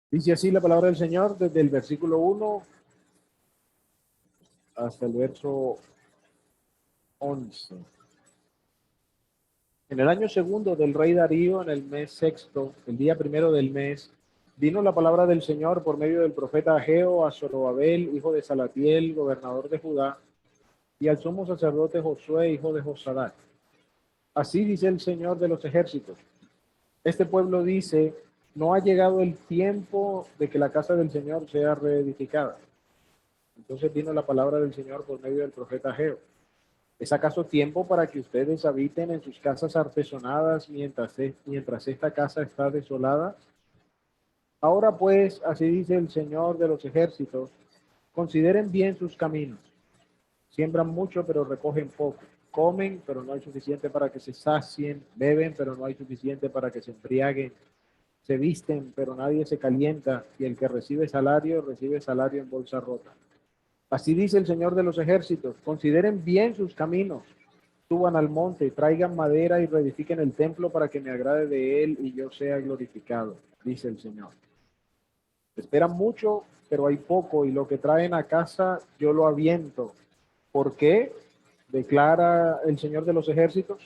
Dice así la palabra del Señor desde el versículo 1 hasta el verso 11. En el año segundo del rey Darío, en el mes sexto, el día primero del mes, vino la palabra del Señor por medio del profeta Ageo a Zorobabel, hijo de Salatiel, gobernador de Judá, y al sumo sacerdote Josué, hijo de Josadac. Así dice el Señor de los ejércitos. Este pueblo dice, no ha llegado el tiempo de que la casa del Señor sea reedificada. Entonces vino la palabra del Señor por medio del profeta Ageo. ¿Es acaso tiempo para que ustedes habiten en sus casas artesonadas mientras esta casa está desolada? Ahora pues, así dice el Señor de los ejércitos, consideren bien sus caminos. Siembran mucho, pero recogen poco. Comen, pero no hay suficiente para que se sacien. Beben, pero no hay suficiente para que se embriaguen. Se visten, pero nadie se calienta. Y el que recibe salario en bolsa rota. Así dice el Señor de los ejércitos, consideren bien sus caminos, suban al monte, traigan madera y reedifiquen el templo para que me agrade de él y yo sea glorificado, dice el Señor. Esperan mucho, pero hay poco, y lo que traen a casa yo lo aviento. ¿Por qué? Declara el Señor de los ejércitos.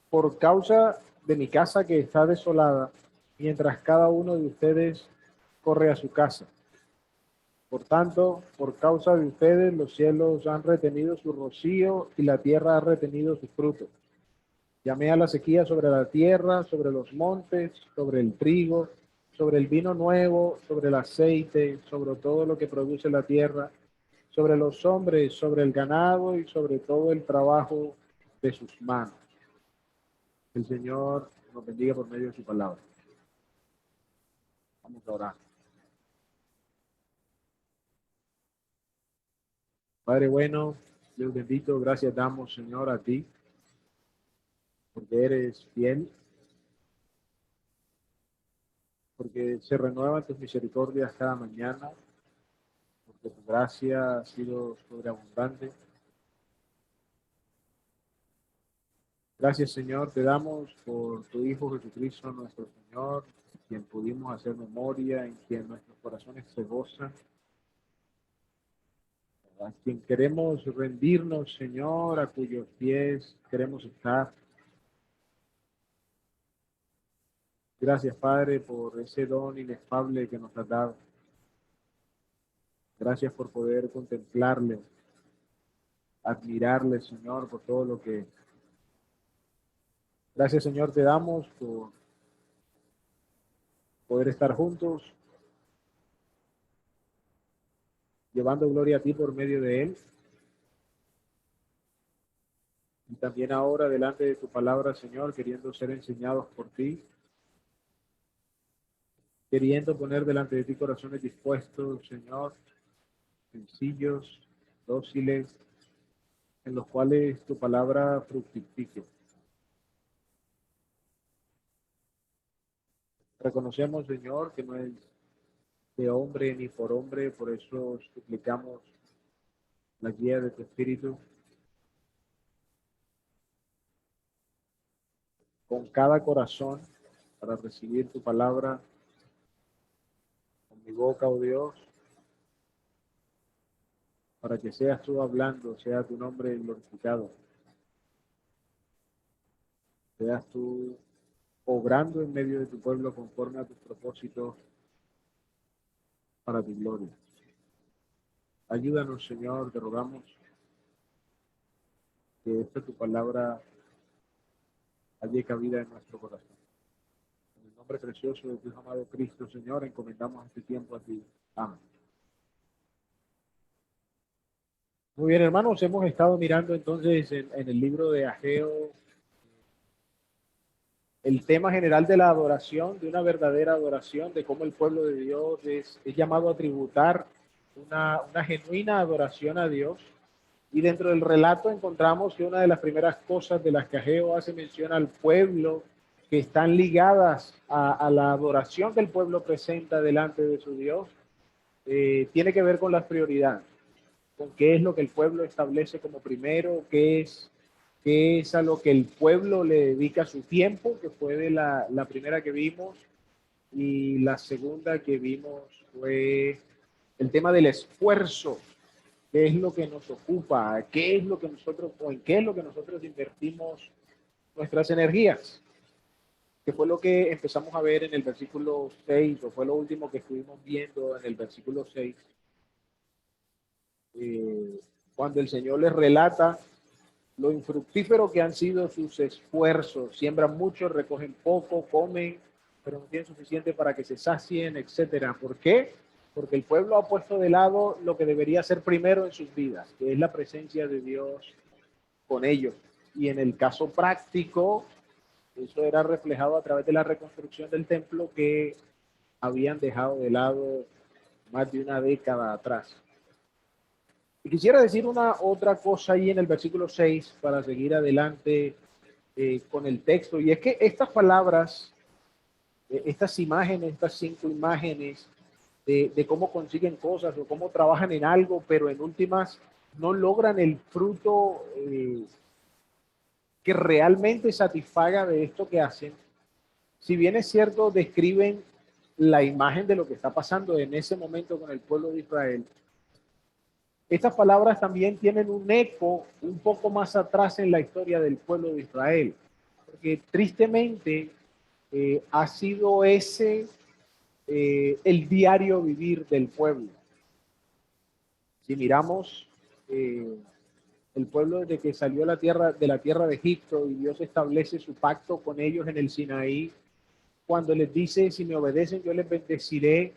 Por causa de mi casa que está desolada, mientras cada uno de ustedes corre a su casa. Por tanto, por causa de ustedes, los cielos han retenido su rocío y la tierra ha retenido sus frutos. Llamé a la sequía sobre la tierra, sobre los montes, sobre el trigo, sobre el vino nuevo, sobre el aceite, sobre todo lo que produce la tierra, sobre los hombres, sobre el ganado y sobre todo el trabajo de sus manos. El Señor nos bendiga por medio de su palabra. Vamos a orar. Padre bueno, Dios bendito, gracias damos, Señor, a ti, porque eres fiel, porque se renuevan tus misericordias cada mañana, porque tu gracia ha sido sobreabundante. Gracias, Señor, te damos por tu Hijo Jesucristo, nuestro Señor, en quien pudimos hacer memoria, en quien nuestros corazones se gozan, a quien queremos rendirnos, Señor, a cuyos pies queremos estar. Gracias, Padre, por ese don inefable que nos has dado. Gracias por poder contemplarle, admirarle, Señor, por todo lo que... Gracias, Señor, te damos por poder estar juntos, llevando gloria a ti por medio de él. Y también ahora, delante de tu palabra, Señor, queriendo ser enseñados por ti, queriendo poner delante de ti corazones dispuestos, Señor, sencillos, dóciles, en los cuales tu palabra fructifique. Reconocemos, Señor, que no es de hombre ni por hombre, por eso suplicamos la guía de tu Espíritu con cada corazón para recibir tu palabra con mi boca, oh Dios, para que seas tú hablando, sea tu nombre glorificado, seas tú obrando en medio de tu pueblo conforme a tus propósitos para tu gloria. Ayúdanos, Señor, te rogamos que esta tu palabra halle cabida en nuestro corazón. En el nombre precioso de tu amado Cristo, Señor, encomendamos este tiempo a ti. Amén. Muy bien, hermanos, hemos estado mirando entonces en el libro de Ageo el tema general de la adoración, de una verdadera adoración, de cómo el pueblo de Dios es llamado a tributar una genuina adoración a Dios. Y dentro del relato encontramos que una de las primeras cosas de las que Ageo hace mención al pueblo, que están ligadas a la adoración que el pueblo presenta delante de su Dios, tiene que ver con las prioridades, con qué es lo que el pueblo establece como primero, qué es a lo que el pueblo le dedica su tiempo, que fue de la primera que vimos, y la segunda que vimos fue el tema del esfuerzo. ¿Qué es lo que nos ocupa? ¿Qué es lo que nosotros, o en qué es lo que nosotros invertimos nuestras energías? Que fue lo que empezamos a ver en el versículo 6, o fue lo último que estuvimos viendo en el versículo 6, cuando el Señor les relata lo infructífero que han sido sus esfuerzos. Siembran mucho, recogen poco, comen, pero no tienen suficiente para que se sacien, etcétera. ¿Por qué? Porque el pueblo ha puesto de lado lo que debería ser primero en sus vidas, que es la presencia de Dios con ellos. Y en el caso práctico, eso era reflejado a través de la reconstrucción del templo que habían dejado de lado más de una década atrás. Y quisiera decir una otra cosa ahí en el versículo 6 para seguir adelante con el texto, y es que estas palabras, estas imágenes, estas 5 imágenes de cómo consiguen cosas o cómo trabajan en algo, pero en últimas no logran el fruto que realmente satisfaga de esto que hacen. Si bien es cierto, describen la imagen de lo que está pasando en ese momento con el pueblo de Israel, estas palabras también tienen un eco un poco más atrás en la historia del pueblo de Israel, porque tristemente ha sido ese el diario vivir del pueblo. Si miramos el pueblo desde que salió de la tierra de Egipto y Dios establece su pacto con ellos en el Sinaí, cuando les dice, si me obedecen, yo les bendeciré,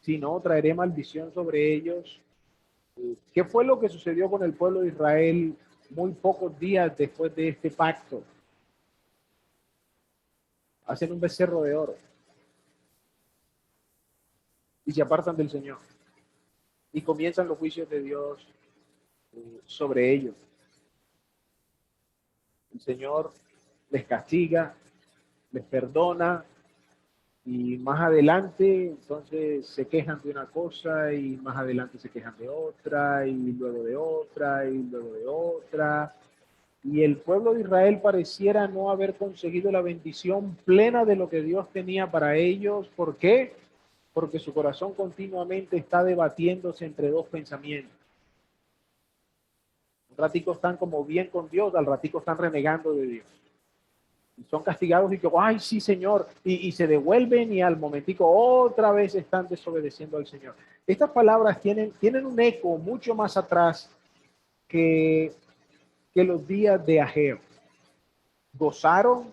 si no, traeré maldición sobre ellos. ¿Qué fue lo que sucedió con el pueblo de Israel muy pocos días después de este pacto? Hacen un becerro de oro y se apartan del Señor. Y comienzan los juicios de Dios sobre ellos. El Señor les castiga, les perdona, y más adelante entonces se quejan de una cosa y más adelante se quejan de otra y luego de otra y luego de otra. Y el pueblo de Israel pareciera no haber conseguido la bendición plena de lo que Dios tenía para ellos. ¿Por qué? Porque su corazón continuamente está debatiéndose entre dos pensamientos. Un ratico están como bien con Dios, al ratico están renegando de Dios. Y son castigados y que, ay, sí, Señor, y se devuelven y al momentico otra vez están desobedeciendo al Señor. Estas palabras tienen un eco mucho más atrás que, que los días de Ageo. Gozaron,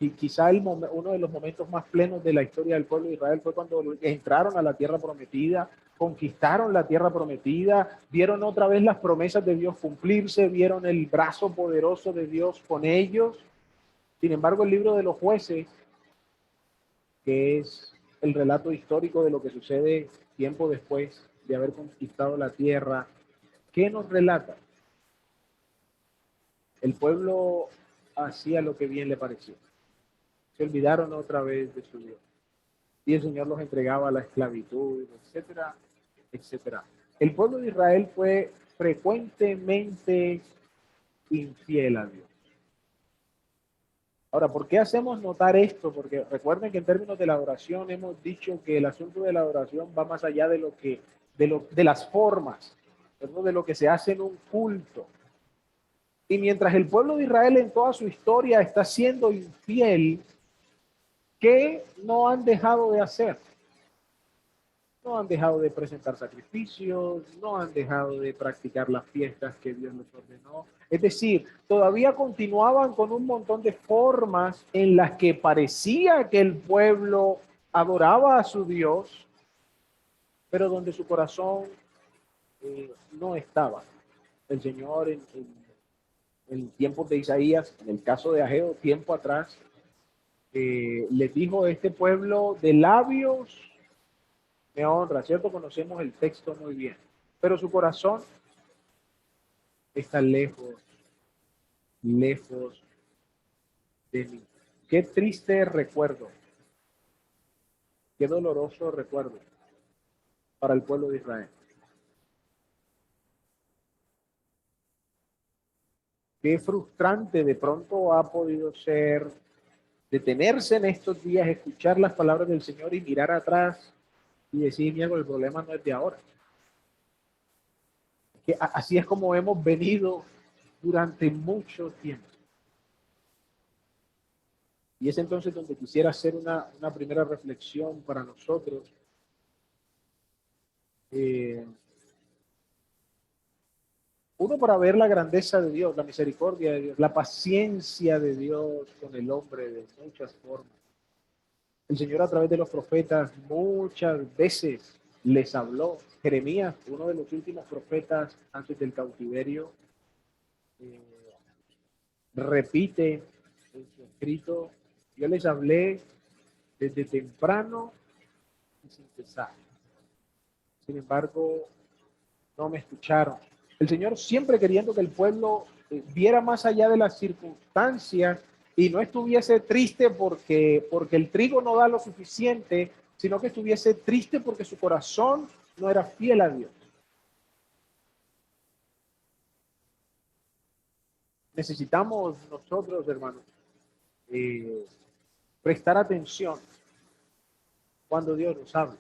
y quizá uno de los momentos más plenos de la historia del pueblo de Israel fue cuando entraron a la tierra prometida, conquistaron la tierra prometida, vieron otra vez las promesas de Dios cumplirse, vieron el brazo poderoso de Dios con ellos. Sin embargo, el libro de los jueces, que es el relato histórico de lo que sucede tiempo después de haber conquistado la tierra, ¿qué nos relata? El pueblo hacía lo que bien le pareció. Se olvidaron otra vez de su Dios. Y el Señor los entregaba a la esclavitud, etcétera, etcétera. El pueblo de Israel fue frecuentemente infiel a Dios. Ahora, ¿por qué hacemos notar esto? Porque recuerden que en términos de la adoración hemos dicho que el asunto de la adoración va más allá de de las formas, de lo que se hace en un culto. Y mientras el pueblo de Israel en toda su historia está siendo infiel, ¿qué no han dejado de hacer? No han dejado de presentar sacrificios, no han dejado de practicar las fiestas que Dios les ordenó. Es decir, todavía continuaban con un montón de formas en las que parecía que el pueblo adoraba a su Dios, pero donde su corazón no estaba. El Señor en tiempos de Isaías, en el caso de Ageo, tiempo atrás, les dijo a este pueblo: de labios me honra, ¿cierto? Conocemos el texto muy bien, pero su corazón está lejos, lejos de mí. Qué triste recuerdo, qué doloroso recuerdo para el pueblo de Israel. Qué frustrante de pronto ha podido ser detenerse en estos días, escuchar las palabras del Señor y mirar atrás y decir, mira, el problema no es de ahora. Que así es como hemos venido durante mucho tiempo. Y es entonces donde quisiera hacer una primera reflexión para nosotros. Uno, para ver la grandeza de Dios, la misericordia de Dios, la paciencia de Dios con el hombre de muchas formas. El Señor a través de los profetas muchas veces les habló. Jeremías, uno de los últimos profetas antes del cautiverio, repite en su escrito, yo les hablé desde temprano y sin cesar. Sin embargo, no me escucharon. El Señor siempre queriendo que el pueblo viera más allá de las circunstancias y no estuviese triste porque el trigo no da lo suficiente, sino que estuviese triste porque su corazón no era fiel a Dios. Necesitamos nosotros, hermanos, prestar atención cuando Dios nos habla.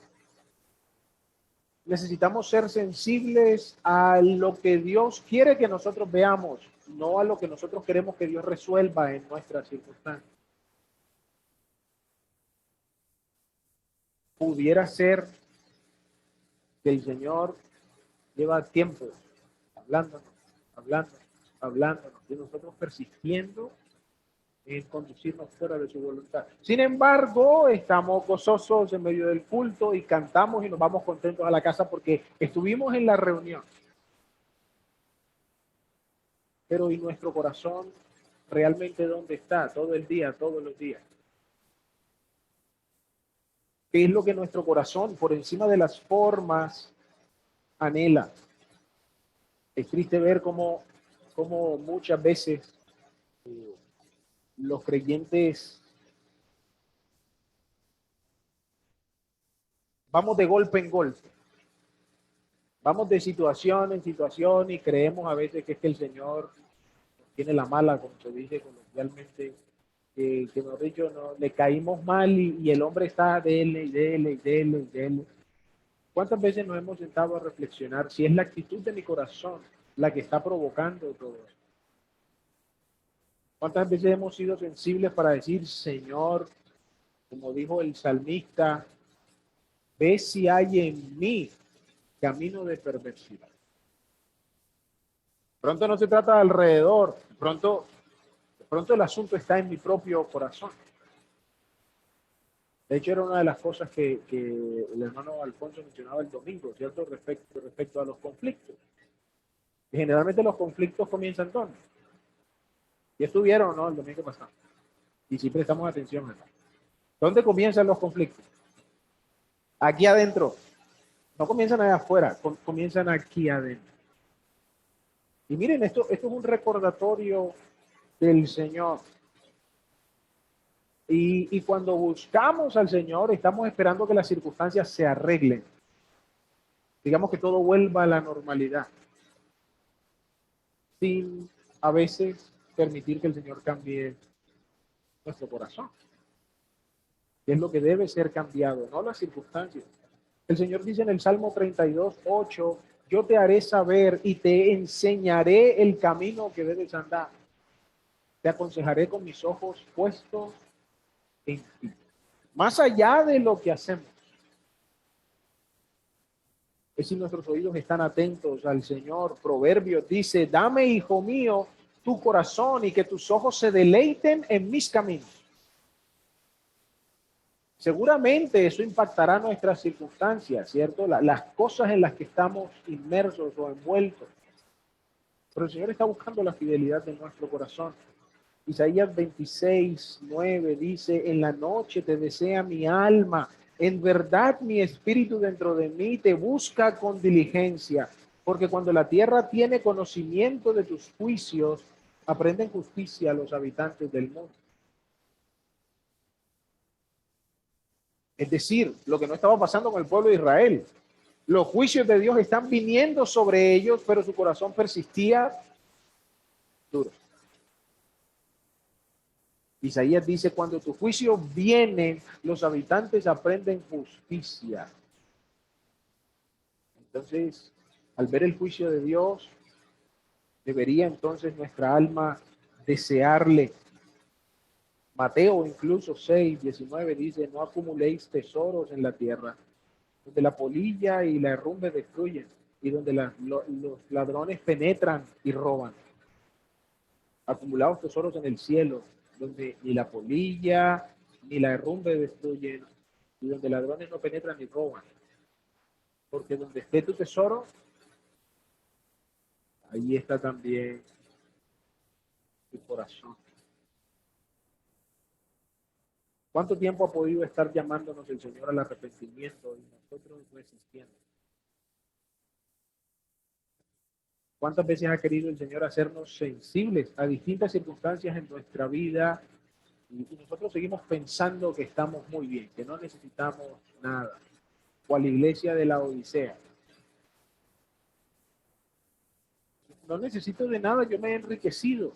Necesitamos ser sensibles a lo que Dios quiere que nosotros veamos, no a lo que nosotros queremos que Dios resuelva en nuestras circunstancias. Pudiera ser que el Señor lleva tiempo hablándonos, y nosotros persistiendo en conducirnos fuera de su voluntad. Sin embargo, estamos gozosos en medio del culto y cantamos y nos vamos contentos a la casa porque estuvimos en la reunión. Pero ¿y nuestro corazón realmente dónde está? Todo el día, todos los días. ¿Qué es lo que nuestro corazón, por encima de las formas, anhela? Es triste ver cómo muchas veces los creyentes vamos de golpe en golpe. Vamos de situación en situación y creemos a veces que es que el Señor tiene la mala, como se dice coloquialmente, que mejor dicho, no, le caímos mal y el hombre está dele. ¿Cuántas veces nos hemos sentado a reflexionar si es la actitud de mi corazón la que está provocando todo esto? ¿Cuántas veces hemos sido sensibles para decir, Señor, como dijo el salmista, ve si hay en mí camino de perversidad? Pronto no se trata de alrededor, de pronto el asunto está en mi propio corazón. De hecho, era una de las cosas que el hermano Alfonso mencionaba el domingo, ¿cierto? Respecto a los conflictos. Y generalmente los conflictos comienzan ¿dónde? Y estuvieron, ¿no? El domingo pasado. Y si prestamos atención, ¿no? ¿Dónde comienzan los conflictos? Aquí adentro. No comienzan allá afuera, comienzan aquí adentro. Y miren, esto es un recordatorio del Señor. Y cuando buscamos al Señor, estamos esperando que las circunstancias se arreglen. Digamos que todo vuelva a la normalidad. Sin a veces permitir que el Señor cambie nuestro corazón. Que es lo que debe ser cambiado, no las circunstancias. El Señor dice en el Salmo 32:8, yo te haré saber y te enseñaré el camino que debes andar. Te aconsejaré con mis ojos puestos en ti. Más allá de lo que hacemos, es si nuestros oídos están atentos al Señor. Proverbios dice, dame, hijo mío, tu corazón y que tus ojos se deleiten en mis caminos. Seguramente eso impactará nuestras circunstancias, ¿cierto? Las cosas en las que estamos inmersos o envueltos. Pero el Señor está buscando la fidelidad de nuestro corazón. Isaías 26:9 dice, en la noche te desea mi alma, en verdad mi espíritu dentro de mí te busca con diligencia, porque cuando la tierra tiene conocimiento de tus juicios, aprenden justicia los habitantes del mundo. Es decir, lo que no estaba pasando con el pueblo de Israel. Los juicios de Dios están viniendo sobre ellos, pero su corazón persistía duro. Isaías dice, cuando tu juicio viene, los habitantes aprenden justicia. Entonces, al ver el juicio de Dios, debería entonces nuestra alma desearle. Mateo incluso 6:19 dice, no acumuléis tesoros en la tierra, donde la polilla y la herrumbre destruyen, y donde los ladrones penetran y roban. Acumulados tesoros en el cielo, donde ni la polilla ni la herrumbre destruyen, y donde ladrones no penetran ni roban. Porque donde esté tu tesoro, ahí está también tu corazón. ¿Cuánto tiempo ha podido estar llamándonos el Señor al arrepentimiento y nosotros resistiendo? ¿Cuántas veces ha querido el Señor hacernos sensibles a distintas circunstancias en nuestra vida y nosotros seguimos pensando que estamos muy bien, que no necesitamos nada? O a la iglesia de la Odisea. No necesito de nada, yo me he enriquecido.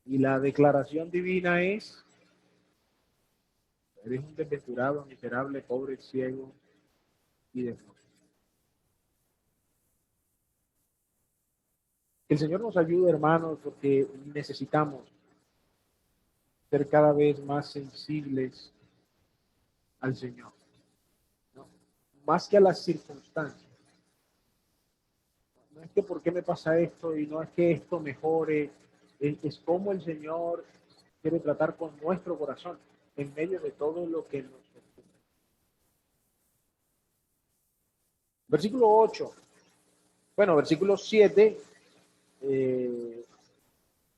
Y la declaración divina es, eres un desventurado, miserable, pobre, ciego y desnudo. Que el Señor nos ayude, hermanos, porque necesitamos ser cada vez más sensibles al Señor, ¿no? Más que a las circunstancias. No es que por qué me pasa esto y no es que esto mejore, es como el Señor quiere tratar con nuestro corazón en medio de todo lo que nos ocurre. Versículo 8. Bueno, versículo 7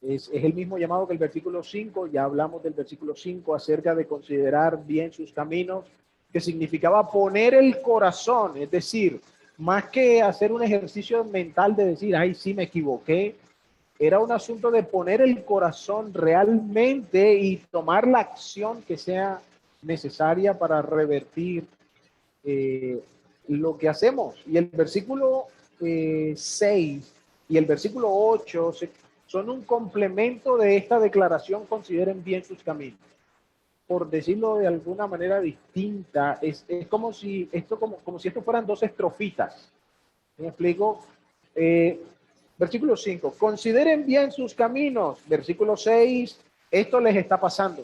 es el mismo llamado que el versículo 5. Ya hablamos del versículo 5 acerca de considerar bien sus caminos, que significaba poner el corazón, es decir, más que hacer un ejercicio mental de decir, ay, sí, me equivoqué, era un asunto de poner el corazón realmente y tomar la acción que sea necesaria para revertir lo que hacemos. Y el versículo 6 y el versículo 8 son un complemento de esta declaración, consideren bien sus caminos. Por decirlo de alguna manera distinta, es como si como si esto fueran dos estrofitas. ¿Me explico? Versículo 5, consideren bien sus caminos. Versículo 6, esto les está pasando.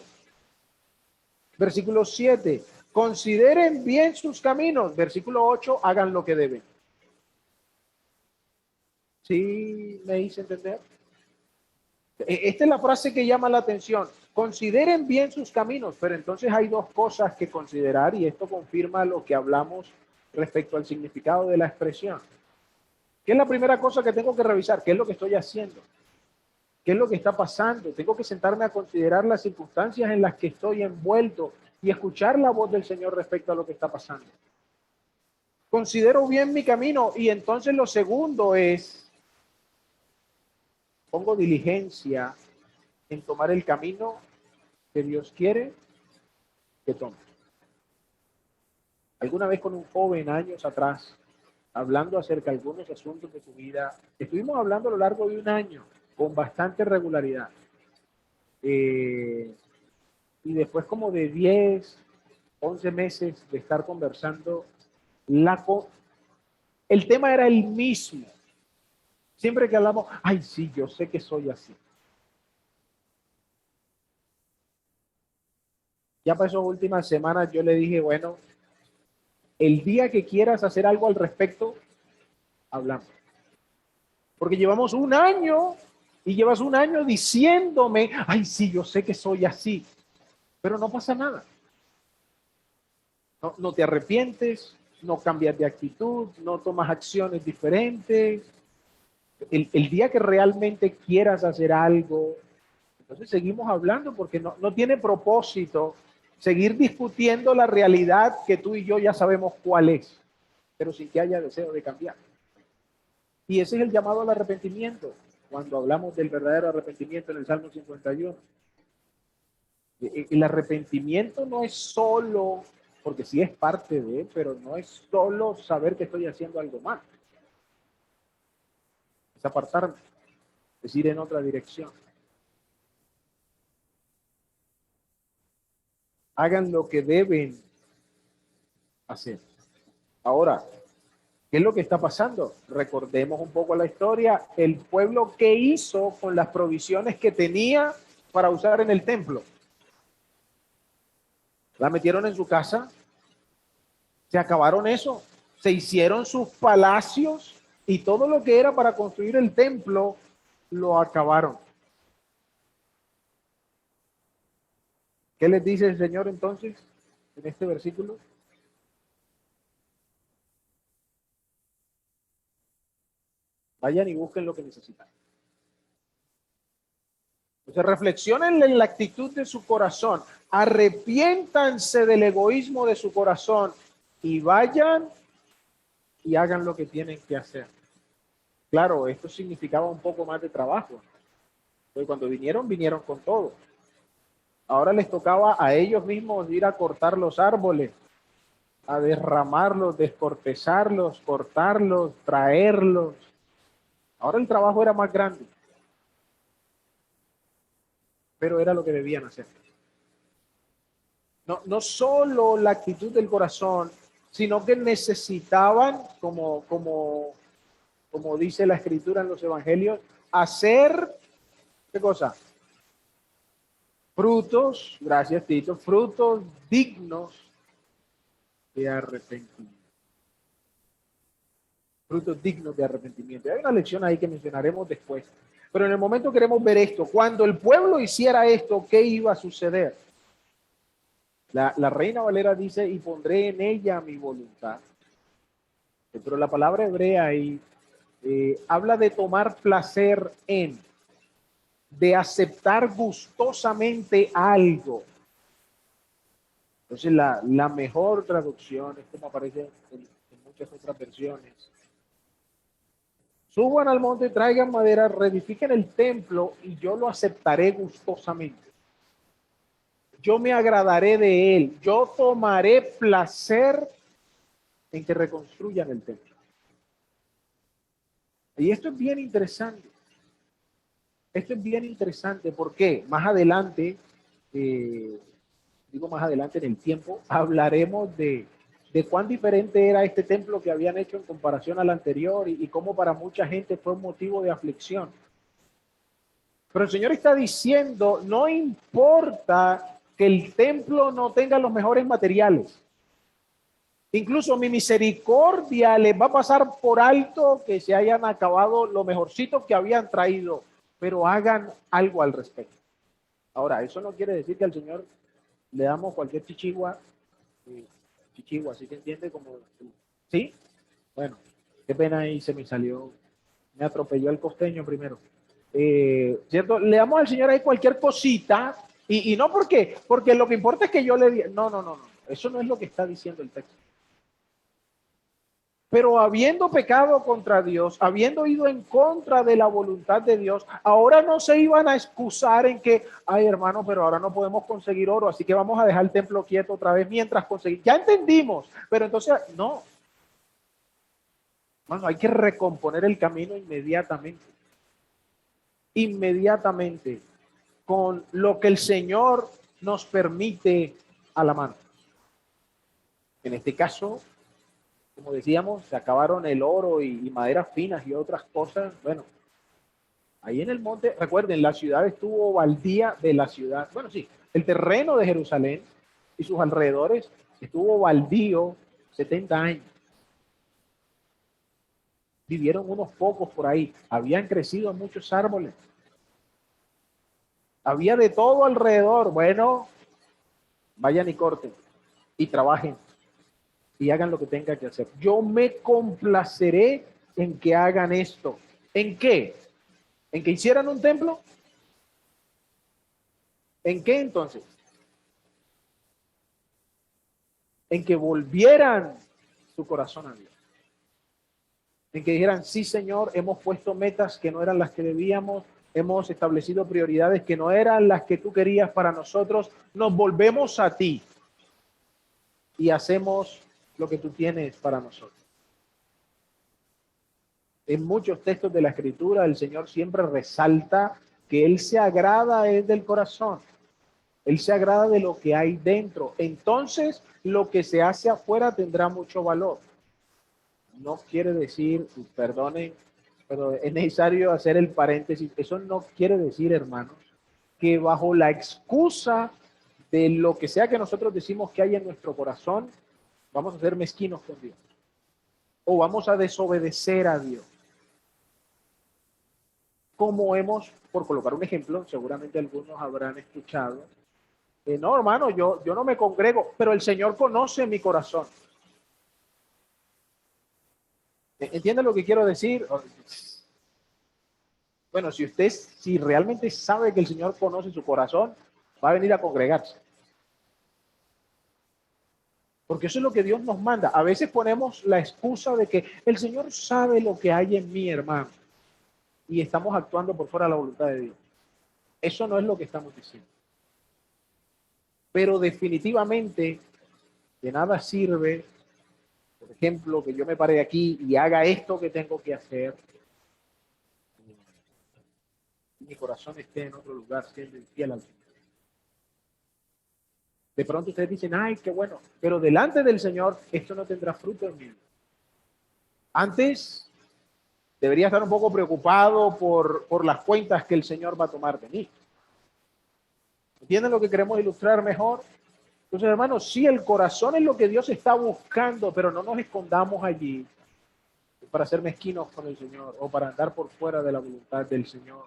Versículo 7, consideren bien sus caminos. Versículo 8, hagan lo que deben. ¿Sí me hice entender? Esta es la frase que llama la atención. Consideren bien sus caminos, pero entonces hay dos cosas que considerar y esto confirma lo que hablamos respecto al significado de la expresión. ¿Qué es la primera cosa que tengo que revisar? ¿Qué es lo que estoy haciendo? ¿Qué es lo que está pasando? Tengo que sentarme a considerar las circunstancias en las que estoy envuelto y escuchar la voz del Señor respecto a lo que está pasando. Considero bien mi camino y entonces lo segundo es, pongo diligencia en tomar el camino que Dios quiere que tome. Alguna vez con un joven años atrás, hablando acerca de algunos asuntos de su vida, estuvimos hablando a lo largo de un año con bastante regularidad. Y después como de 10, 11 meses de estar conversando, el tema era el mismo. Siempre que hablamos, ay, sí, yo sé que soy así. Ya para esas últimas semanas yo le dije, bueno, el día que quieras hacer algo al respecto, hablamos. Porque llevamos un año y llevas un año diciéndome, ay, sí, yo sé que soy así, pero no pasa nada. No te arrepientes, no cambias de actitud, no tomas acciones diferentes. El día que realmente quieras hacer algo, entonces seguimos hablando porque no tiene propósito seguir discutiendo la realidad que tú y yo ya sabemos cuál es, pero sin que haya deseo de cambiar. Y ese es el llamado al arrepentimiento, cuando hablamos del verdadero arrepentimiento en el Salmo 51. El arrepentimiento no es solo, porque sí es parte de, pero no es solo saber que estoy haciendo algo mal. Es apartarme, es ir en otra dirección. hagan lo que deben hacer. Ahora, ¿qué es lo que está pasando? Recordemos un poco la historia. El pueblo, ¿qué hizo con las provisiones que tenía para usar en el templo? La metieron en su casa, se acabaron eso, se hicieron sus palacios y todo lo que era para construir el templo lo acabaron. ¿Qué les dice el Señor entonces en este versículo? Vayan y busquen lo que necesitan. Entonces reflexionen en la actitud de su corazón, arrepiéntanse del egoísmo de su corazón y vayan y hagan lo que tienen que hacer. Claro, esto significaba un poco más de trabajo. Entonces cuando vinieron, vinieron con todo. Ahora les tocaba a ellos mismos ir a cortar los árboles, a derramarlos, descortezarlos, cortarlos, traerlos. Ahora el trabajo era más grande, pero era lo que debían hacer. No solo la actitud del corazón, sino que necesitaban, como dice la escritura en los evangelios, hacer, ¿qué cosa? Frutos, gracias Tito, frutos dignos de arrepentimiento. Frutos dignos de arrepentimiento. Hay una lección ahí que mencionaremos después. Pero en el momento queremos ver esto. Cuando el pueblo hiciera esto, ¿qué iba a suceder? La Reina Valera dice, y pondré en ella mi voluntad. Pero la palabra hebrea ahí habla de tomar placer en, de aceptar gustosamente algo. Entonces la mejor traducción es como aparece en muchas otras versiones. Suban al monte, traigan madera, reedifiquen el templo y yo lo aceptaré gustosamente. Yo me agradaré de él. Yo tomaré placer en que reconstruyan el templo. Y esto es bien interesante. Esto es bien interesante porque más adelante, digo más adelante en el tiempo, hablaremos de cuán diferente era este templo que habían hecho en comparación al anterior y cómo para mucha gente fue un motivo de aflicción. Pero el Señor está diciendo, no importa que el templo no tenga los mejores materiales. Incluso mi misericordia les va a pasar por alto que se hayan acabado lo mejorcito que habían traído, pero hagan algo al respecto. Ahora, eso no quiere decir que al Señor le damos cualquier chichigua, ¿sí se entiende? Como, ¿sí? Bueno, qué pena ahí se me salió, me atropelló el costeño primero. ¿Cierto? Le damos al Señor ahí cualquier cosita y no porque lo que importa es que yo le diga, no, eso no es lo que está diciendo el texto. Pero habiendo pecado contra Dios, habiendo ido en contra de la voluntad de Dios, ahora no se iban a excusar en que, ay hermano, pero ahora no podemos conseguir oro, así que vamos a dejar el templo quieto otra vez mientras conseguimos. Ya entendimos, pero entonces, no. Bueno, hay que recomponer el camino inmediatamente. Inmediatamente, con lo que el Señor nos permite a la mano. En este caso, como decíamos, se acabaron el oro y maderas finas y otras cosas. Bueno, ahí en el monte, recuerden, la ciudad estuvo baldía de la ciudad. Bueno, sí, el terreno de Jerusalén y sus alrededores estuvo baldío 70 años. Vivieron unos pocos por ahí. Habían crecido muchos árboles. Había de todo alrededor. Bueno, vayan y corten y trabajen y hagan lo que tengan que hacer. Yo me complaceré en que hagan esto. ¿En qué? ¿En que hicieran un templo? ¿En qué entonces? En que volvieran su corazón a Dios. En que dijeran, sí Señor, hemos puesto metas que no eran las que debíamos, hemos establecido prioridades que no eran las que tú querías para nosotros, nos volvemos a ti y hacemos lo que tú tienes para nosotros. En muchos textos de la Escritura, el Señor siempre resalta que Él se agrada del corazón. Él se agrada de lo que hay dentro. Entonces, lo que se hace afuera tendrá mucho valor. No quiere decir, perdonen, pero es necesario hacer el paréntesis. Eso no quiere decir, hermanos, que bajo la excusa de lo que sea que nosotros decimos que hay en nuestro corazón, vamos a ser mezquinos con Dios o vamos a desobedecer a Dios. Como hemos, por colocar un ejemplo, seguramente algunos habrán escuchado, no, hermano, yo no me congrego, pero el Señor conoce mi corazón. ¿Entiende lo que quiero decir? Bueno, si realmente sabe que el Señor conoce su corazón, va a venir a congregarse. Porque eso es lo que Dios nos manda. A veces ponemos la excusa de que el Señor sabe lo que hay en mí, hermano, y estamos actuando por fuera de la voluntad de Dios. Eso no es lo que estamos diciendo. Pero definitivamente de nada sirve, por ejemplo, que yo me pare aquí y haga esto que tengo que hacer, y mi corazón esté en otro lugar siendo infiel al Señor. De pronto ustedes dicen, ay, qué bueno, pero delante del Señor esto no tendrá fruto en mí. Antes debería estar un poco preocupado por las cuentas que el Señor va a tomar de mí. ¿Entienden lo que queremos ilustrar mejor? Entonces, hermanos, sí, el corazón es lo que Dios está buscando, pero no nos escondamos allí para ser mezquinos con el Señor o para andar por fuera de la voluntad del Señor.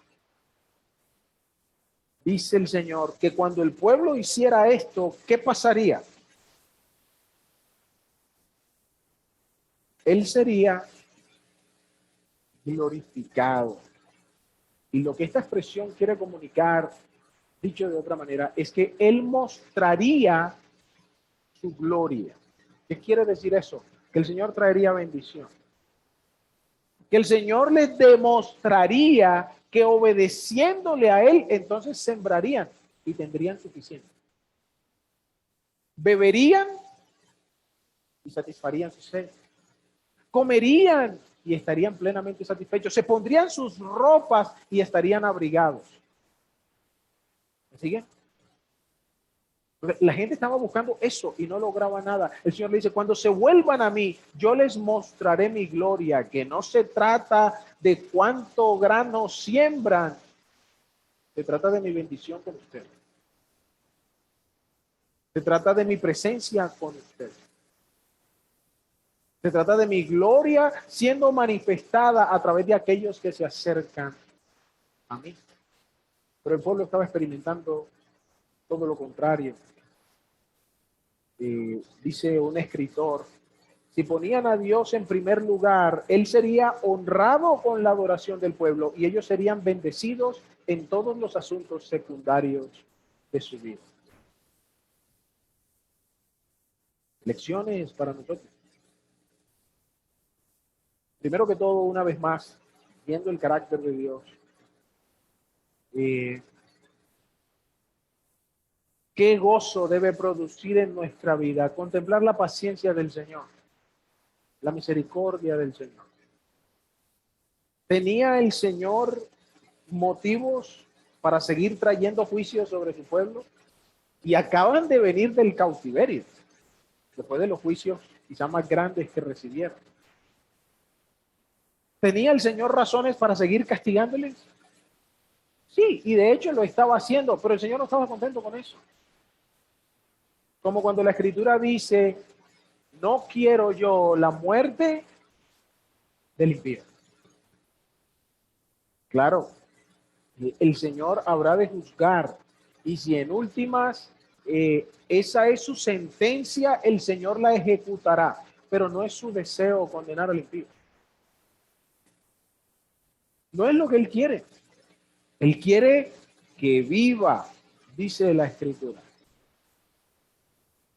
Dice el Señor que cuando el pueblo hiciera esto, ¿qué pasaría? Él sería glorificado. Y lo que esta expresión quiere comunicar, dicho de otra manera, es que Él mostraría su gloria. ¿Qué quiere decir eso? Que el Señor traería bendición. Que el Señor les demostraría que obedeciéndole a Él, entonces sembrarían y tendrían suficiente. Beberían y satisfarían su sed. Comerían y estarían plenamente satisfechos. Se pondrían sus ropas y estarían abrigados. ¿Me siguen? La gente estaba buscando eso y no lograba nada. El Señor le dice, cuando se vuelvan a mí, yo les mostraré mi gloria, que no se trata de cuánto grano siembran, se trata de mi bendición con ustedes. Se trata de mi presencia con ustedes. Se trata de mi gloria siendo manifestada a través de aquellos que se acercan a mí. Pero el pueblo estaba experimentando todo lo contrario. Dice un escritor, si ponían a Dios en primer lugar, Él sería honrado con la adoración del pueblo y ellos serían bendecidos en todos los asuntos secundarios de su vida. Lecciones para nosotros. Primero que todo, una vez más, viendo el carácter de Dios, qué gozo debe producir en nuestra vida contemplar la paciencia del Señor, la misericordia del Señor. ¿Tenía el Señor motivos para seguir trayendo juicios sobre su pueblo? Y acaban de venir del cautiverio, después de los juicios quizá más grandes que recibieron. ¿Tenía el Señor razones para seguir castigándoles? Sí, y de hecho lo estaba haciendo, pero el Señor no estaba contento con eso. Como cuando la Escritura dice, no quiero yo la muerte del impío. Claro, el Señor habrá de juzgar, y si en últimas esa es su sentencia, el Señor la ejecutará, pero no es su deseo condenar al impío. No es lo que Él quiere. Él quiere que viva, dice la Escritura.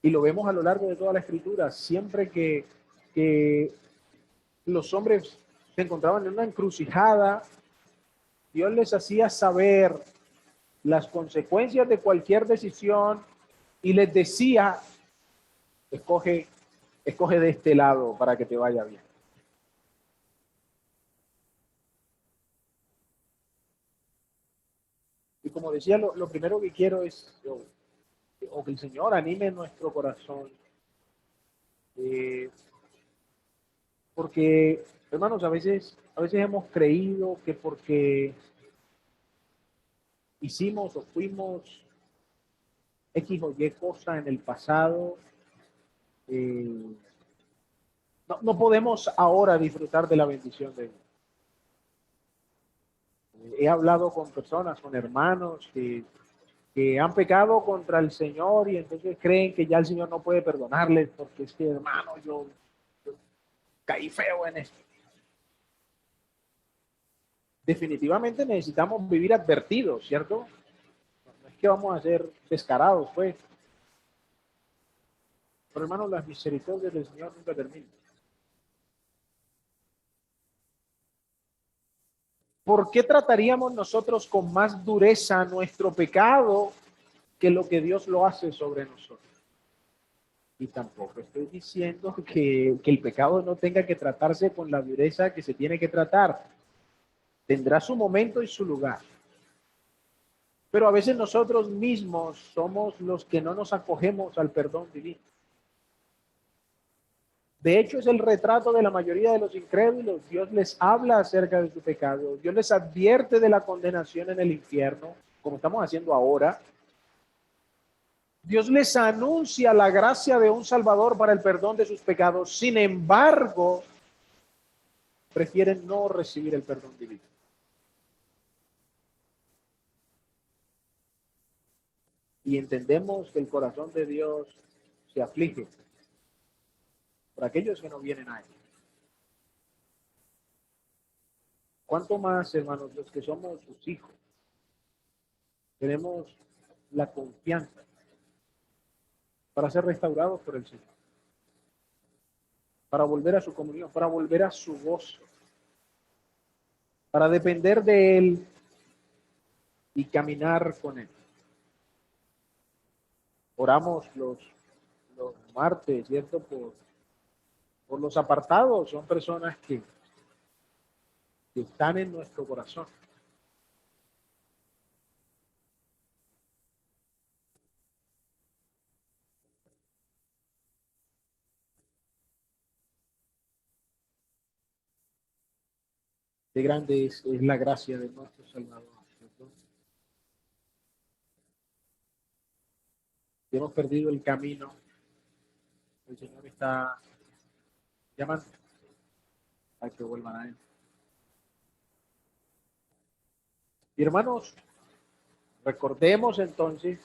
Y lo vemos a lo largo de toda la Escritura. Siempre que los hombres se encontraban en una encrucijada, Dios les hacía saber las consecuencias de cualquier decisión y les decía, escoge de este lado para que te vaya bien. Y como decía, lo primero que quiero es o que el Señor anime nuestro corazón. Porque, hermanos, a veces hemos creído que porque hicimos o fuimos X o Y cosa en el pasado, eh, no podemos ahora disfrutar de la bendición de Dios. He hablado con personas, con hermanos que han pecado contra el Señor y entonces creen que ya el Señor no puede perdonarles porque es que, hermano, yo caí feo en esto. Definitivamente necesitamos vivir advertidos, ¿cierto? No es que vamos a ser descarados, pues. Pero hermano, las misericordias del Señor nunca terminan. ¿Por qué trataríamos nosotros con más dureza nuestro pecado que lo que Dios lo hace sobre nosotros? Y tampoco estoy diciendo que el pecado no tenga que tratarse con la dureza que se tiene que tratar. Tendrá su momento y su lugar. Pero a veces nosotros mismos somos los que no nos acogemos al perdón divino. De hecho, es el retrato de la mayoría de los incrédulos. Dios les habla acerca de su pecado. Dios les advierte de la condenación en el infierno, como estamos haciendo ahora. Dios les anuncia la gracia de un Salvador para el perdón de sus pecados. Sin embargo, prefieren no recibir el perdón divino. Y entendemos que el corazón de Dios se aflige por aquellos que no vienen a Él. ¿Cuánto más, hermanos, los que somos sus hijos? Tenemos la confianza para ser restaurados por el Señor, para volver a su comunión, para volver a su gozo, para depender de Él y caminar con Él. Oramos los martes, ¿cierto? Por los apartados, son personas que están en nuestro corazón. Qué grande es la gracia de nuestro Salvador, ¿cierto? Si hemos perdido el camino, el Señor está llamando a que vuelvan a Él. Y hermanos, recordemos entonces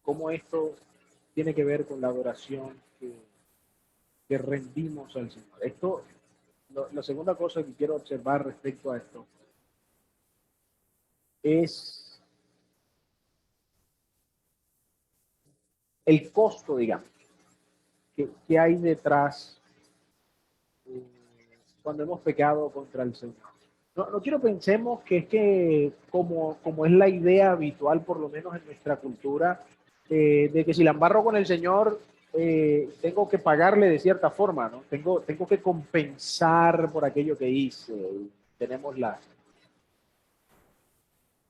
cómo esto tiene que ver con la adoración que rendimos al Señor. Esto, la segunda cosa que quiero observar respecto a esto es el costo, digamos, que hay detrás cuando hemos pecado contra el Señor. No quiero pensemos que es que como es la idea habitual, por lo menos en nuestra cultura, de que si la embarro con el Señor, tengo que pagarle de cierta forma, ¿no? Tengo que compensar por aquello que hice. Tenemos las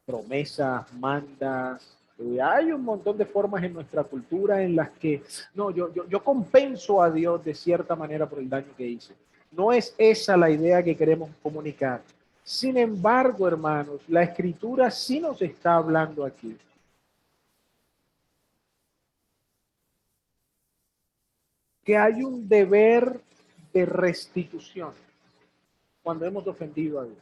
promesas, mandas. Hay un montón de formas en nuestra cultura en las que, no, yo compenso a Dios de cierta manera por el daño que hice. No es esa la idea que queremos comunicar. Sin embargo, hermanos, la Escritura sí nos está hablando aquí. Que hay un deber de restitución cuando hemos ofendido a Dios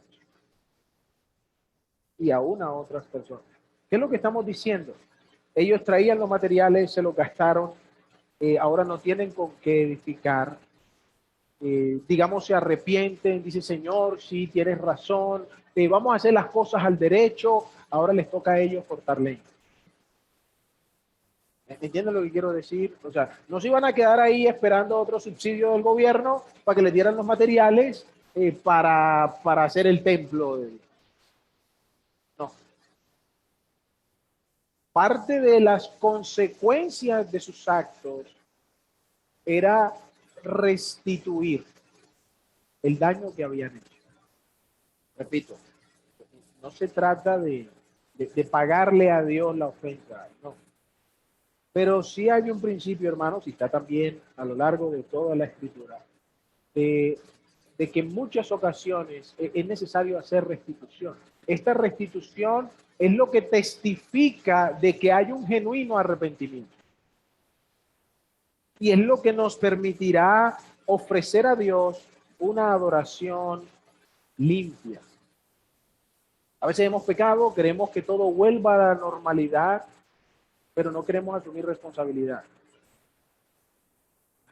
y aún a otras personas. ¿Qué es lo que estamos diciendo? Ellos traían los materiales, se los gastaron, ahora no tienen con qué edificar. Digamos, se arrepienten, dice Señor, sí, tienes razón, vamos a hacer las cosas al derecho, ahora les toca a ellos cortar leña. ¿Entienden lo que quiero decir? O sea, no se iban a quedar ahí esperando otro subsidio del gobierno para que les dieran los materiales para hacer el templo. No. Parte de las consecuencias de sus actos era restituir el daño que habían hecho. Repito, no se trata de de pagarle a Dios la ofensa, no. Pero sí hay un principio, hermanos, y está también a lo largo de toda la escritura, de, de que en muchas ocasiones es necesario hacer restitución. Esta restitución es lo que testifica de que hay un genuino arrepentimiento. Y es lo que nos permitirá ofrecer a Dios una adoración limpia. A veces hemos pecado, queremos que todo vuelva a la normalidad, pero no queremos asumir responsabilidad.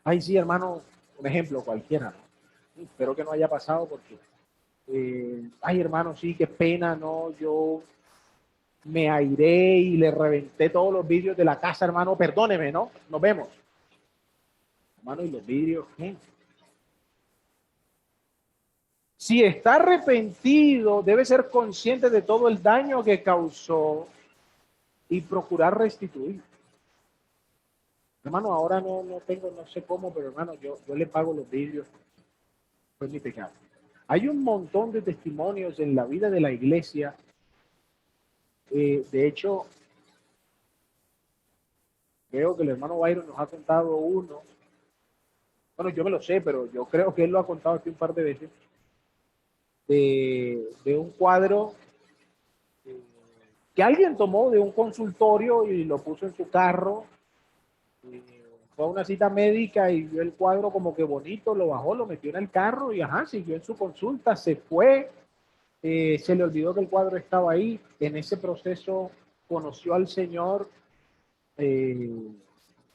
Ay, sí, hermano, un ejemplo cualquiera, ¿no? Espero que no haya pasado porque, ay, hermano, sí, qué pena, no, yo me airé y le reventé todos los vidrios de la casa, hermano, perdóneme, ¿no? Nos vemos. Hermano, y los vidrios, ¿qué? Si está arrepentido, debe ser consciente de todo el daño que causó y procurar restituir. Hermano, ahora no tengo, no sé cómo, pero hermano, yo le pago los vidrios, fue mi pecado. Hay un montón de testimonios en la vida de la iglesia. De hecho, creo que el hermano Byron nos ha contado uno. Bueno, yo me lo sé, pero yo creo que él lo ha contado aquí un par de veces. De un cuadro eh, que alguien tomó de un consultorio y lo puso en su carro. Fue a una cita médica y vio el cuadro como que bonito, lo bajó, lo metió en el carro y ajá, siguió en su consulta, se fue. Se le olvidó que el cuadro estaba ahí. En ese proceso conoció al Señor eh,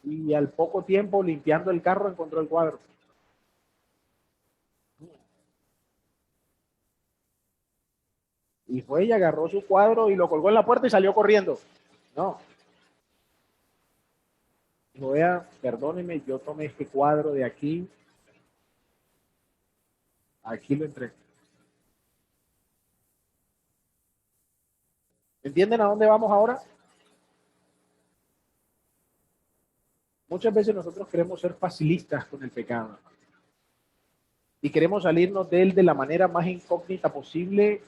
y al poco tiempo, limpiando el carro, encontró el cuadro. Y fue y agarró su cuadro y lo colgó en la puerta y salió corriendo. No, dijo, vea, perdóneme, yo tomé este cuadro de aquí, aquí lo entregué. ¿Entienden a dónde vamos ahora? Muchas veces nosotros queremos ser facilistas con el pecado y queremos salirnos de él de la manera más incógnita posible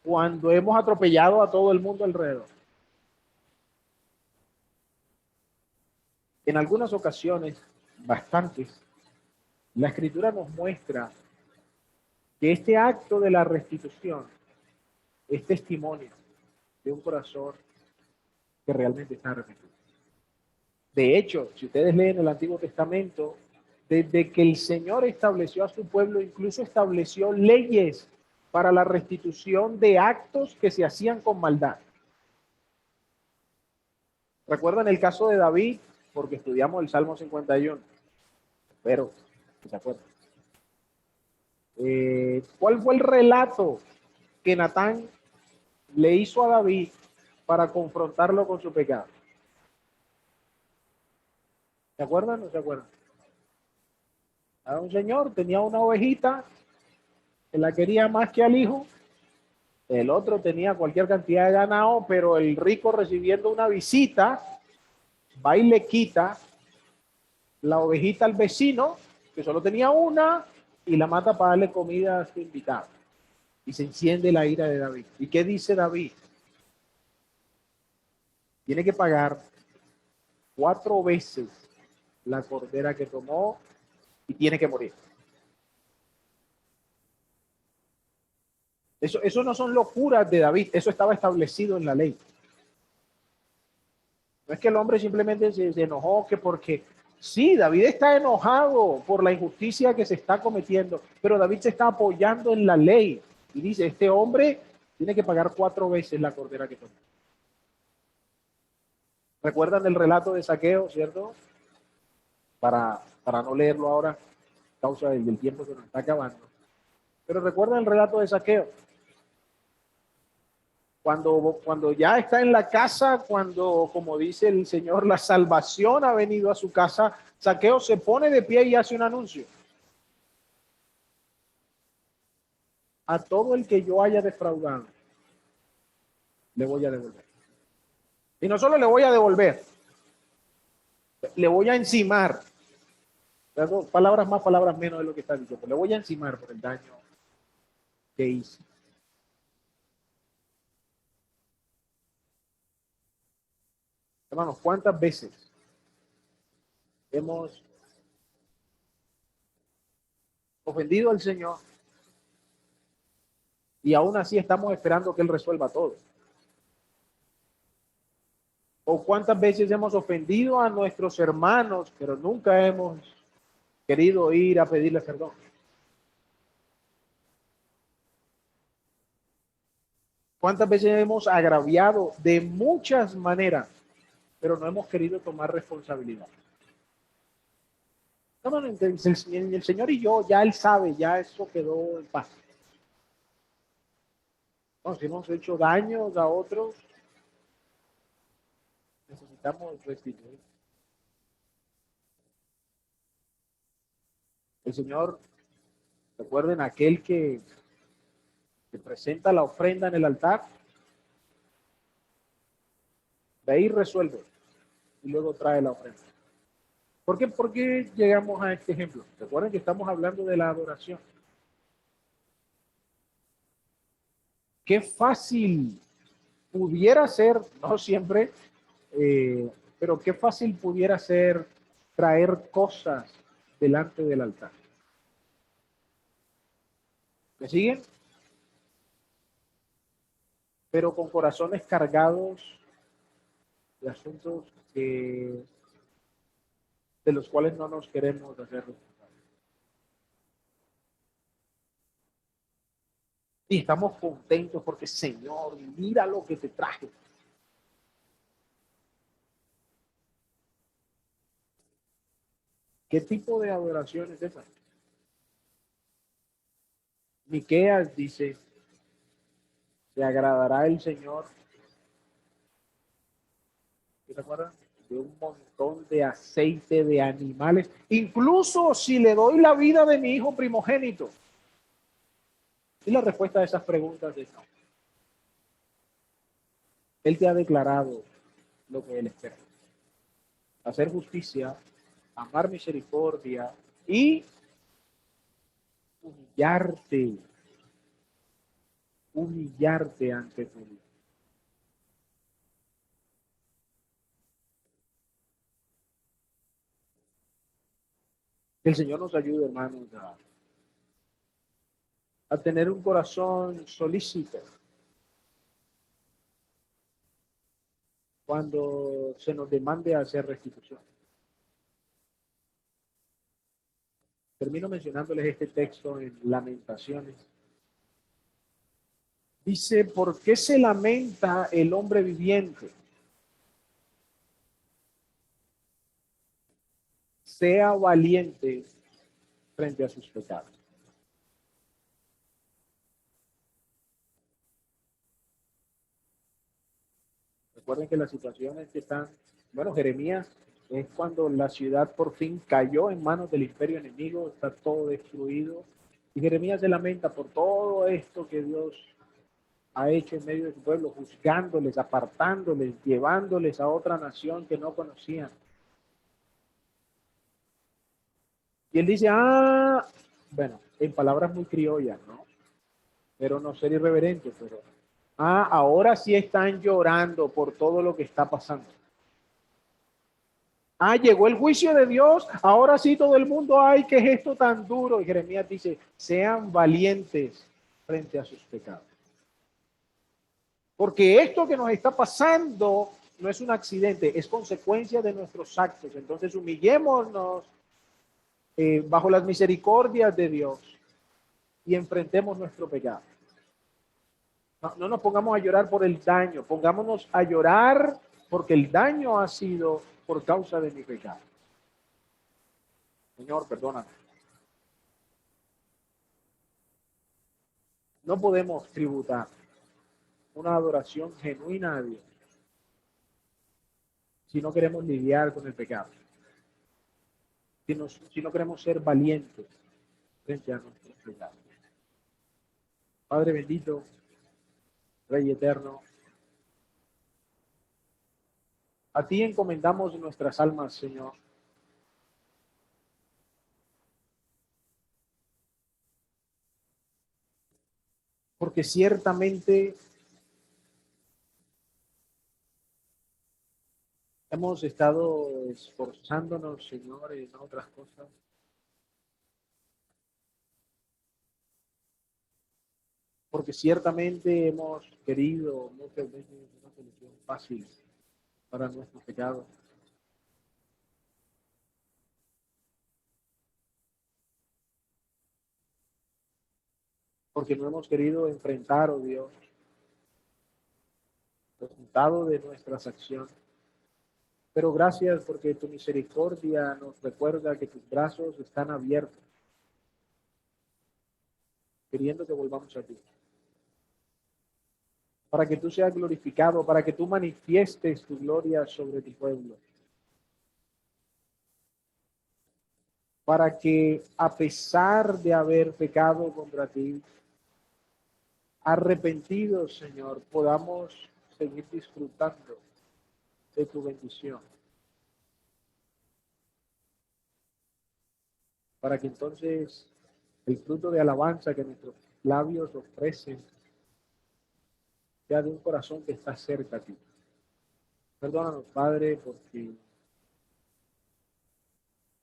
cuando hemos atropellado a todo el mundo alrededor. En algunas ocasiones, bastantes, la Escritura nos muestra que este acto de la restitución es testimonio de un corazón que realmente está arrepentido. De hecho, si ustedes leen el Antiguo Testamento, desde que el Señor estableció a su pueblo, incluso estableció leyes para la restitución de actos que se hacían con maldad. ¿Recuerdan el caso de David? Porque estudiamos el Salmo 51. Espero que se acuerden. ¿Cuál fue el relato que Natán le hizo a David para confrontarlo con su pecado? ¿Se acuerdan o no se acuerdan? A un señor tenía una ovejita que la quería más que al hijo. El otro tenía cualquier cantidad de ganado, pero el rico, recibiendo una visita, va y le quita la ovejita al vecino, que solo tenía una, y la mata para darle comida a su invitado. Y se enciende la ira de David. ¿Y qué dice David? Tiene que pagar 4 veces la cordera que tomó y tiene que morir. Eso no son locuras de David, eso estaba establecido en la ley. No es que el hombre simplemente se enojó, que porque sí, David está enojado por la injusticia que se está cometiendo, pero David se está apoyando en la ley y dice, este hombre tiene que pagar 4 veces la cordera que tomó. ¿Recuerdan el relato de Zaqueo, cierto? Para no leerlo ahora, a causa del tiempo que nos está acabando. Pero recuerdan el relato de Zaqueo. Cuando ya está en la casa, cuando, como dice el Señor, la salvación ha venido a su casa, Zaqueo se pone de pie y hace un anuncio. A todo el que yo haya defraudado, le voy a devolver. Y no solo le voy a devolver, le voy a encimar. Palabras más, palabras menos de lo que está diciendo. Le voy a encimar por el daño que hice. Hermanos, ¿cuántas veces hemos ofendido al Señor y aún así estamos esperando que Él resuelva todo? ¿O cuántas veces hemos ofendido a nuestros hermanos, pero nunca hemos querido ir a pedirle perdón? ¿Cuántas veces hemos agraviado de muchas maneras, pero no hemos querido tomar responsabilidad? No, el Señor y yo, ya Él sabe, ya eso quedó en paz. No, si hemos hecho daños a otros, necesitamos restituir. El Señor, recuerden, aquel que presenta la ofrenda en el altar, de ahí resuelve y luego trae la ofrenda. ¿Por qué llegamos a este ejemplo? Recuerden que estamos hablando de la adoración. Qué fácil pudiera ser, no siempre, pero qué fácil pudiera ser traer cosas delante del altar. ¿Me siguen? Pero con corazones cargados de asuntos de los cuales no nos queremos hacer responsables. Y estamos contentos porque, Señor, mira lo que te traje. ¿Qué tipo de adoración es esa? Miqueas dice, ¿se agradará el Señor? ¿Se acuerdan? De un montón de aceite de animales, incluso si le doy la vida de mi hijo primogénito. Y la respuesta a esas preguntas es no. Él te ha declarado lo que él espera: hacer justicia, amar misericordia y humillarte, humillarte ante tu Dios. Que el Señor nos ayude, hermanos, a tener un corazón solícito cuando se nos demande hacer restitución. Termino mencionándoles este texto en Lamentaciones. Dice, ¿por qué se lamenta el hombre viviente? Sea valiente frente a sus pecados. Recuerden que las situaciones que están, bueno, Jeremías es cuando la ciudad por fin cayó en manos del imperio enemigo, está todo destruido. Y Jeremías se lamenta por todo esto que Dios ha hecho en medio de su pueblo, juzgándoles, apartándoles, llevándoles a otra nación que no conocían. Y él dice, bueno, en palabras muy criollas, ¿no? Pero no ser irreverente, pero, ahora sí están llorando por todo lo que está pasando. Llegó el juicio de Dios, ahora sí todo el mundo, ¿qué es esto tan duro? Y Jeremías dice, sean valientes frente a sus pecados. Porque esto que nos está pasando no es un accidente, es consecuencia de nuestros actos. Entonces humillémonos bajo las misericordias de Dios y enfrentemos nuestro pecado. No nos pongamos a llorar por el daño, pongámonos a llorar porque el daño ha sido por causa de mi pecado. Señor, perdóname. No podemos tributar una adoración genuina a Dios si no queremos lidiar con el pecado, si no queremos ser valientes frente a nuestros pecados. Padre bendito, Rey eterno, a ti encomendamos nuestras almas, Señor. Porque ciertamente Hemos estado esforzándonos, Señor, en otras cosas, porque ciertamente hemos querido muchas veces una solución fácil para nuestros pecados, porque no hemos querido enfrentar, oh Dios, el resultado de nuestras acciones. Pero gracias porque tu misericordia nos recuerda que tus brazos están abiertos, queriendo que volvamos a ti, para que tú seas glorificado, para que tú manifiestes tu gloria sobre tu pueblo, para que a pesar de haber pecado contra ti, arrepentidos, Señor, podamos seguir disfrutando de tu bendición, para que entonces el fruto de alabanza que nuestros labios ofrecen sea de un corazón que está cerca a ti. Perdónanos, Padre, porque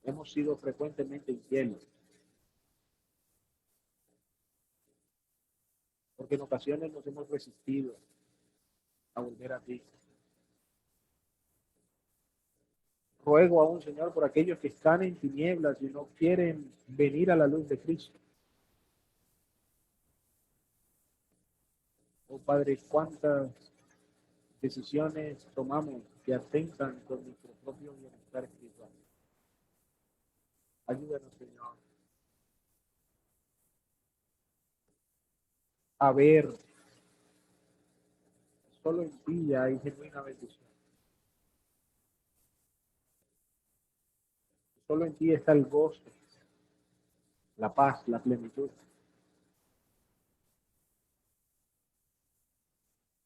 hemos sido frecuentemente infieles, porque en ocasiones nos hemos resistido a volver a ti. Ruego aún, Señor, por aquellos que están en tinieblas y no quieren venir a la luz de Cristo. Oh Padre, cuántas decisiones tomamos que atentan con nuestro propio bienestar espiritual. Ayúdanos, Señor, a ver, solo en ti hay genuina bendición. Solo en ti está el gozo, la paz, la plenitud.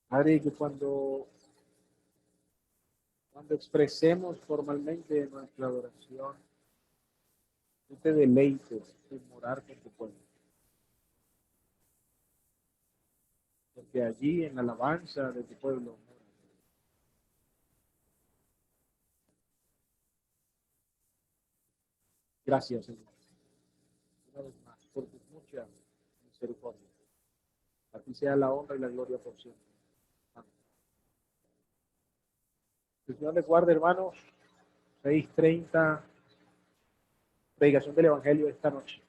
Padre, que cuando expresemos formalmente nuestra adoración, tú te deleites en morar con tu pueblo. Porque allí en la alabanza de tu pueblo. Gracias, Señor, una vez más, por tu mucha misericordia. A ti sea la honra y la gloria por siempre. Amén. Que el Señor les guarde, hermanos. 6:30, predicación del Evangelio esta noche.